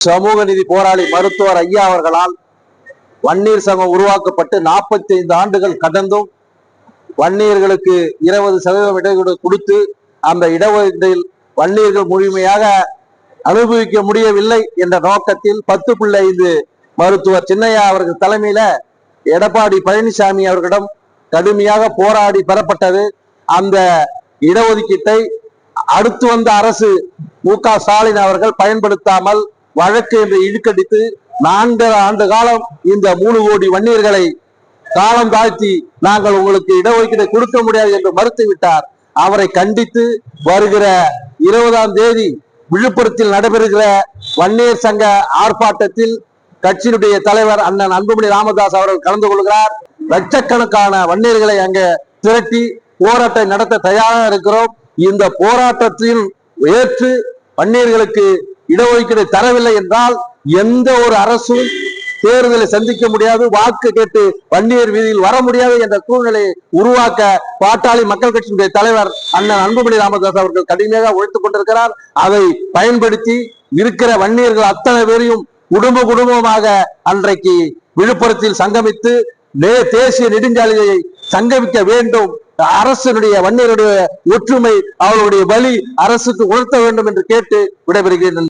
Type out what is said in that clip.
சமூக நீதி போராளி மருத்துவர் ஐயா அவர்களால் வன்னியர் சங்கம் உருவாக்கப்பட்டு 45 ஆண்டுகள் கடந்தும் வன்னியர்களுக்கு 20% இடஒதுக்கீடு கொடுத்து அந்த இடஒதுக்கீட்டில் வன்னியர்கள் முழுமையாக அனுபவிக்க முடியவில்லை என்ற நோக்கத்தில் 10.5 மருத்துவர் சின்னையா அவர்கள் தலைமையில எடப்பாடி பழனிசாமி அவர்களிடம் கடுமையாக போராடி பெறப்பட்டது. அந்த இடஒதுக்கீட்டை அடுத்து வந்த அரசு மு.க. ஸ்டாலின் அவர்கள் பயன்படுத்தாமல் வழக்கு என்று இழுக்கடித்து 4 ஆண்டு காலம் இந்த 3 கோடி வன்னியர்களை காலம் தாழ்த்தி நாங்கள் உங்களுக்கு இடஒதுக்கீடு கொடுக்க முடியாது என்று மறுத்துவிட்டார். அவரை கண்டித்து வருகிற 20ஆம் தேதி விழுப்புரத்தில் நடைபெறுகிற வன்னியர் சங்க ஆர்ப்பாட்டத்தில் கட்சியினுடைய தலைவர் அண்ணன் அன்புமணி ராமதாஸ் அவர்கள் கலந்து கொள்கிறார். லட்சக்கணக்கான வன்னியர்களை அங்கே திரட்டி போராட்டம் நடத்த தயாராக இருக்கிறோம். இந்த போராட்டத்தில் ஏற்று வன்னியர்களுக்கு இடஒதுக்கீடு தரவில்லை என்றால் எந்த ஒரு அரசும் தேர்தலை சந்திக்க முடியாது, வாக்கு கேட்டு வன்னியர் வீதியில் வர முடியாது என்ற சூழ்நிலையை உருவாக்க பாட்டாளி மக்கள் கட்சியினுடைய தலைவர் அண்ணன் அன்புமணி ராமதாஸ் அவர்கள் கடுமையாக உழைத்துக் கொண்டிருக்கிறார். அதை பயன்படுத்தி இருக்கிற வன்னியர்கள் அத்தனை பேரையும் குடும்பமாக அன்றைக்கு விழுப்புரத்தில் சங்கமித்து தேசிய நெடுஞ்சாலையை சங்கமிக்க வேண்டும். அரசனுடைய வன்னியருடைய ஒற்றுமை அவர்களுடைய வழி அரசுக்கு உணர்த்த வேண்டும் என்று கேட்டு விடைபெறுகிறேன்.